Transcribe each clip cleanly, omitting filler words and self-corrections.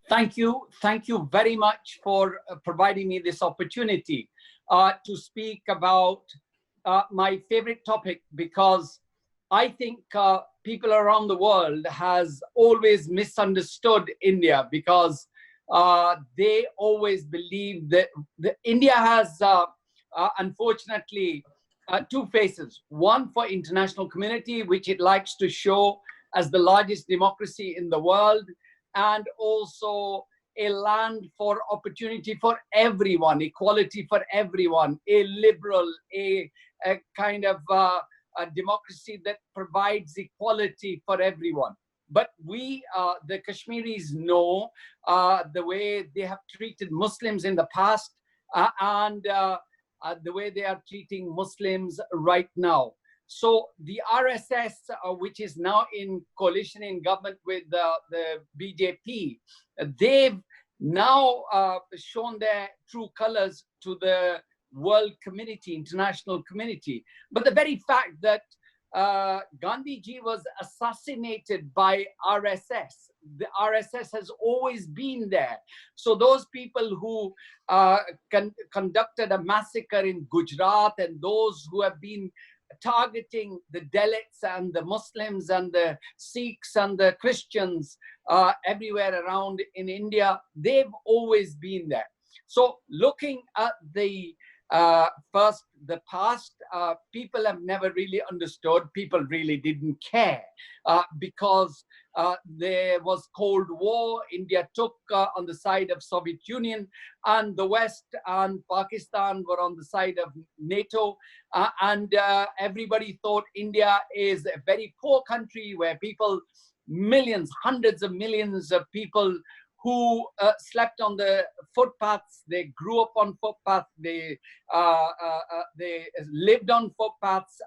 Thank you. Thank you very much for providing me this opportunity to speak about my favorite topic, because I think people around the world has always misunderstood India, because they always believe that India has, unfortunately, two faces. One for international community, which it likes to show as the largest democracy in the world, and also a land for opportunity for everyone, equality for everyone, a liberal, a kind of a democracy that provides equality for everyone. But we, the Kashmiris, know the way they have treated Muslims in the past, and the way they are treating Muslims right now. So the RSS, which is now in coalition in government with the BJP, they've now shown their true colors to the world community, international community. But the very fact that Gandhiji was assassinated by RSS, the RSS has always been there. So those people who conducted a massacre in Gujarat, and those who have been targeting the Dalits and the Muslims and the Sikhs and the Christians everywhere around in India, they've always been there. So looking at the past, people have never really understood. People really didn't care because there was Cold War. India took on the side of Soviet Union, and the West and Pakistan were on the side of NATO. And everybody thought India is a very poor country where people, millions, hundreds of millions of people who slept on the footpaths, they grew up on footpaths, they lived on footpaths,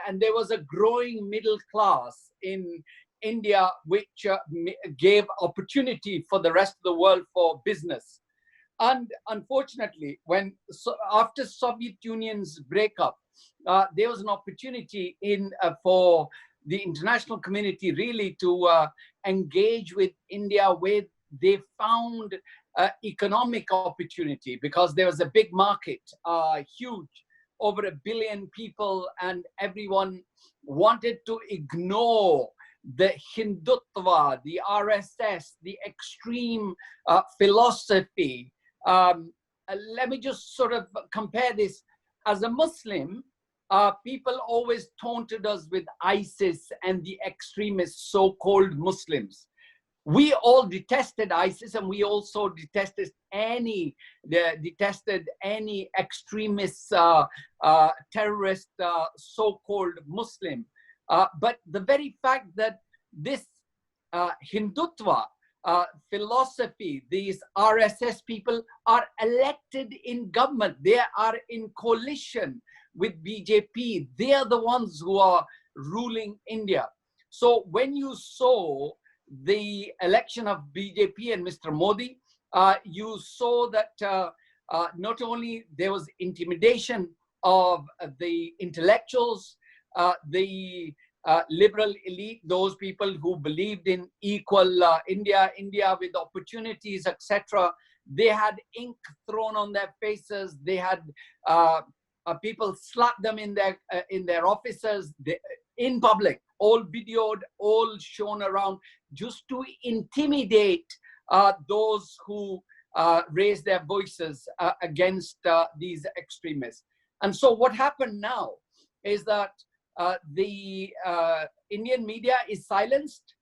and there was a growing middle class in India, which gave opportunity for the rest of the world for business. And unfortunately, after Soviet Union's breakup, there was an opportunity for the international community really to engage with India, where they found economic opportunity, because there was a big market, huge, over 1 billion people, and everyone wanted to ignore the Hindutva, the RSS, the extreme philosophy. Let me just sort of compare this. As a Muslim, people always taunted us with ISIS and the extremist so-called Muslims. We all detested ISIS, and we also detested any extremist terrorist so-called Muslim. But the very fact that this Hindutva philosophy, these RSS people are elected in government, they are in coalition with BJP, they are the ones who are ruling India. So when you saw the election of BJP and Mr. Modi, you saw that not only there was intimidation of the intellectuals, the liberal elite, those people who believed in equal India with opportunities, etc. They had ink thrown on their faces. They had people slap them in their offices, in public, all videoed, all shown around, just to intimidate those who raise their voices against these extremists. And so what happened now is that the Indian media is silenced.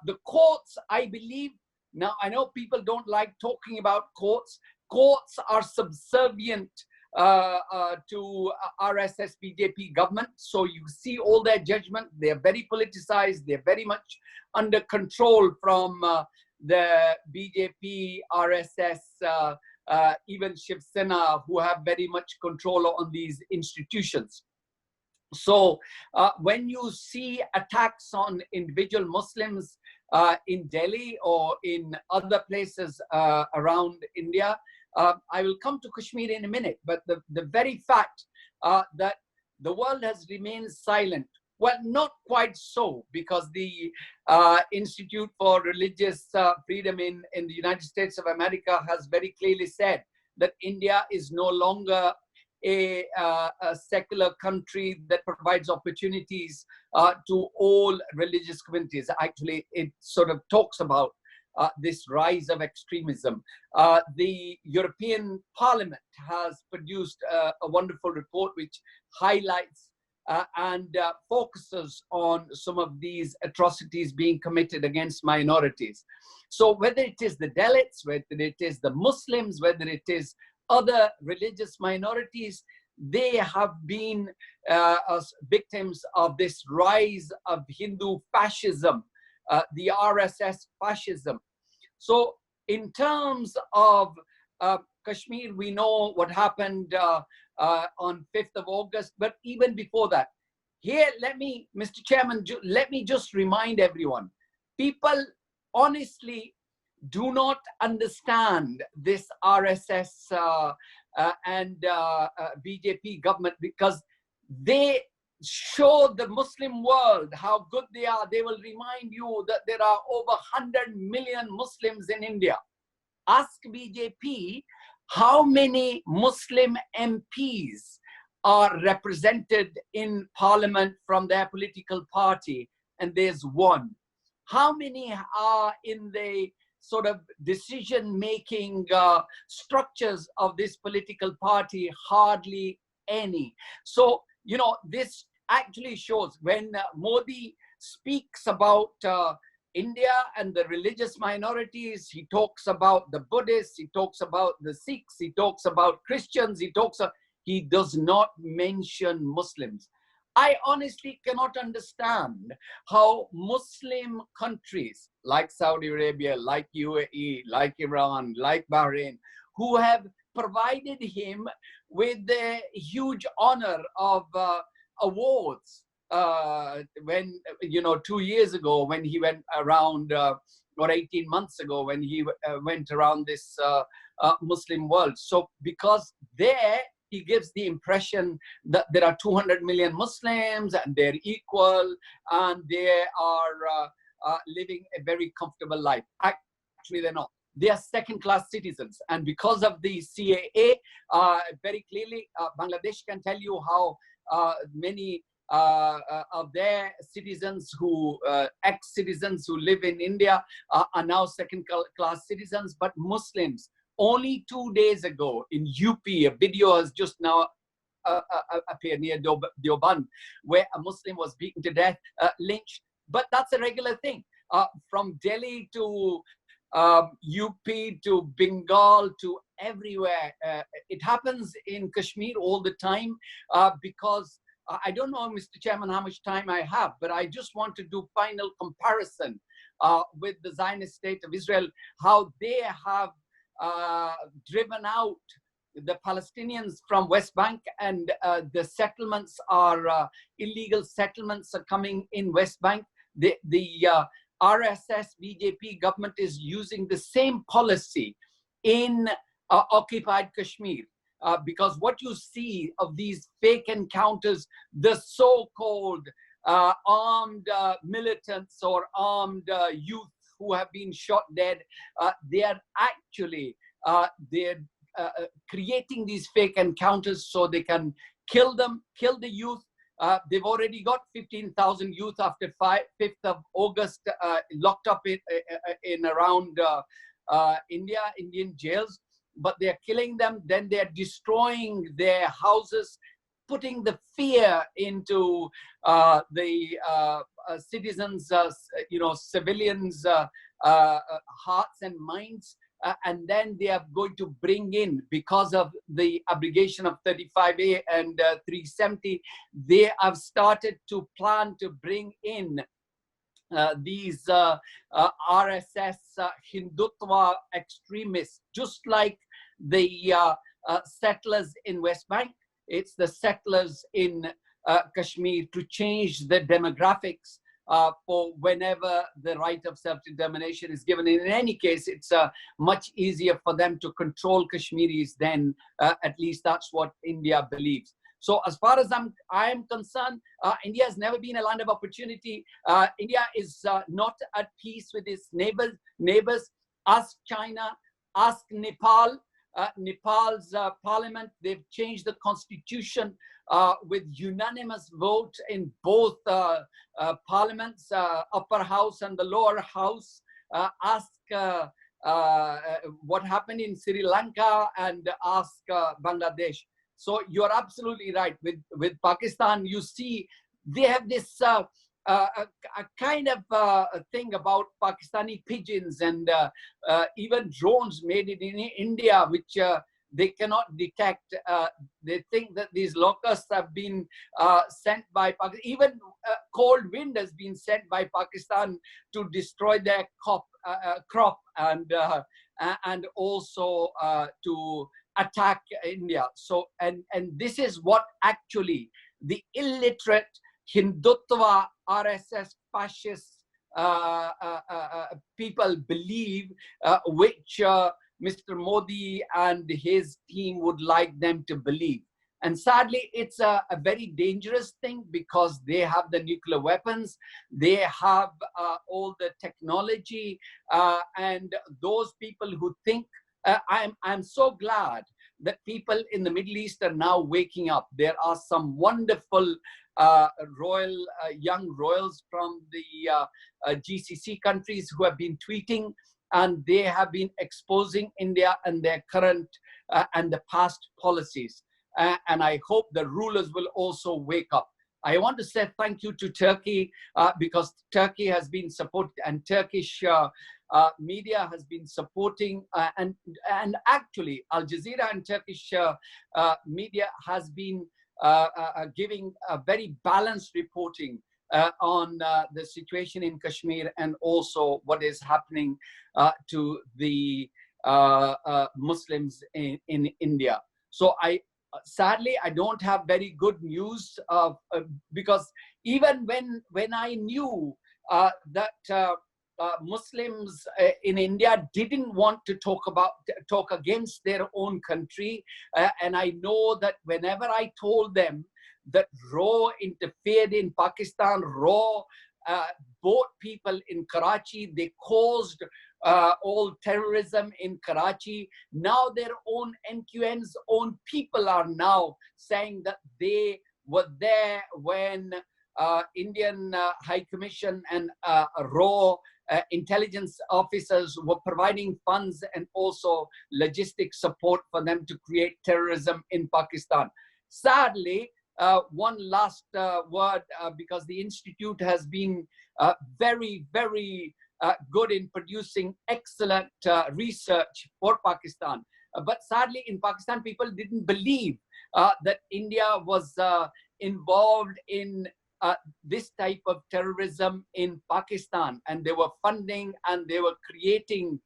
The courts, I believe, now I know people don't like talking about courts. Courts are subservient to RSS BJP government. So you see all their judgment. They're very politicized. They're very much under control from the BJP, RSS, even Shiv Sena, who have very much control on these institutions. So when you see attacks on individual Muslims in Delhi or in other places around India, I will come to Kashmir in a minute, but the very fact that the world has remained silent Well, not quite so, because the Institute for Religious Freedom in the United States of America has very clearly said that India is no longer a secular country that provides opportunities to all religious communities. Actually, it sort of talks about this rise of extremism. The European Parliament has produced a wonderful report which highlights and focuses on some of these atrocities being committed against minorities. So whether it is the Dalits, whether it is the Muslims, whether it is other religious minorities, they have been as victims of this rise of Hindu fascism, the RSS fascism. So in terms of Kashmir, we know what happened on 5th of August, but even before that, here, Mr. Chairman, let me just remind everyone, people honestly do not understand this RSS and BJP government, because they show the Muslim world how good they are. They will remind you that there are over 100 million Muslims in India. Ask BJP how many Muslim MPs are represented in parliament from their political party, and there's one. How many are in the sort of decision-making structures of this political party? Hardly any. So, you know, this actually shows when Modi speaks about India and the religious minorities, he talks about the Buddhists, he talks about the Sikhs, he talks about Christians, he does not mention Muslims. I honestly cannot understand how Muslim countries like Saudi Arabia, like UAE, like Iran, like Bahrain, who have provided him with the huge honor of awards when, you know, 2 years ago when he went around, or 18 months ago when he went around this Muslim world. So because there, he gives the impression that there are 200 million Muslims and they're equal and they are living a very comfortable life. Actually, they're not. They are second-class citizens. And because of the CAA, very clearly, Bangladesh can tell you how many of their citizens who, ex-citizens who live in India are now second-class citizens, but Muslims. Only 2 days ago in UP, a video has just now appeared near Deoband, where a Muslim was beaten to death, lynched. But that's a regular thing. From Delhi to UP to Bengal to everywhere. It happens in Kashmir all the time because I don't know, Mr. Chairman, how much time I have, but I just want to do final comparison with the Zionist state of Israel, how they have driven out the Palestinians from West Bank, and the settlements are illegal settlements are coming in West Bank. The RSS BJP government is using the same policy in occupied Kashmir. Because what you see of these fake encounters, the so-called armed militants or armed youth who have been shot dead, they are actually they're creating these fake encounters so they can kill them, kill the youth. They've already got 15,000 youth after 5th of August locked up in around Indian jails, but they're killing them. Then they're destroying their houses, putting the fear into the citizens, civilians' hearts and minds. And then they are going to bring in, because of the abrogation of 35A and 370, they have started to plan to bring in these RSS Hindutva extremists, just like the settlers in West Bank. It's the settlers in Kashmir, to change the demographics for whenever the right of self-determination is given. In any case, it's much easier for them to control Kashmiris than, at least that's what India believes. So as far as I am concerned, India has never been a land of opportunity. India is not at peace with its neighbors. Ask China, ask Nepal. Nepal's parliament, they've changed the constitution with unanimous vote in both parliaments, upper house and the lower house. Ask what happened in Sri Lanka, and ask Bangladesh. So you're absolutely right. With Pakistan, you see they have this a kind of thing about Pakistani pigeons and even drones made it in India, which they cannot detect. They think that these locusts have been sent by Pakistan. Even cold wind has been sent by Pakistan to destroy their crop and also to attack India. So and this is what actually the illiterate Hindutva RSS fascist people believe, which Mr. Modi and his team would like them to believe. And sadly, it's a very dangerous thing, because they have the nuclear weapons, they have all the technology, and those people who think, I'm so glad that people in the Middle East are now waking up. There are some wonderful young royals from the GCC countries who have been tweeting, and they have been exposing India and their current and the past policies. And I hope the rulers will also wake up. I want to say thank you to Turkey, because Turkey has been supported, and Turkish media has been supporting, and actually Al Jazeera and Turkish media has been giving a very balanced reporting on the situation in Kashmir, and also what is happening to the Muslims in India. So sadly, I don't have very good news, because even when I knew that Muslims in India didn't want to talk against their own country, and I know that whenever I told them that RAW interfered in Pakistan, RAW bought people in Karachi, they caused all terrorism in Karachi. Now their own NQN's own people are now saying that they were there when Indian High Commission and RAW intelligence officers were providing funds and also logistic support for them to create terrorism in Pakistan. Sadly, one last word, because the Institute has been very, very good in producing excellent research for Pakistan. But sadly, in Pakistan, people didn't believe that India was involved in this type of terrorism in Pakistan, and they were funding and they were creating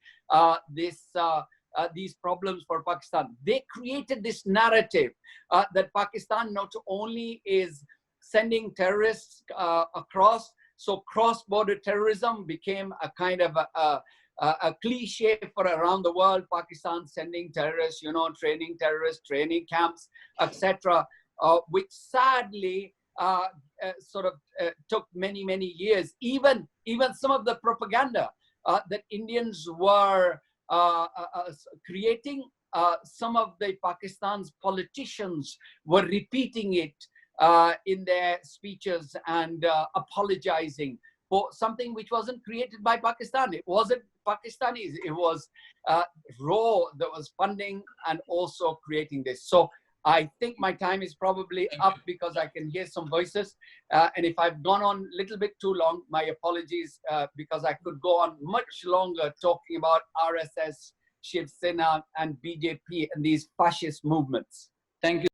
these problems for Pakistan. They created this narrative that Pakistan not only is sending terrorists across, so cross-border terrorism became a kind of a cliche for around the world. Pakistan sending terrorists, training camps, etc., which sadly took many years. Even some of the propaganda that Indians were creating, some of the Pakistan's politicians were repeating it in their speeches and apologizing for something which wasn't created by Pakistan. It wasn't Pakistanis. It was RAW that was funding and also creating this. So I think my time is probably up, because I can hear some voices. And if I've gone on a little bit too long, my apologies, because I could go on much longer talking about RSS, Shiv Sena, and BJP and these fascist movements. Thank you.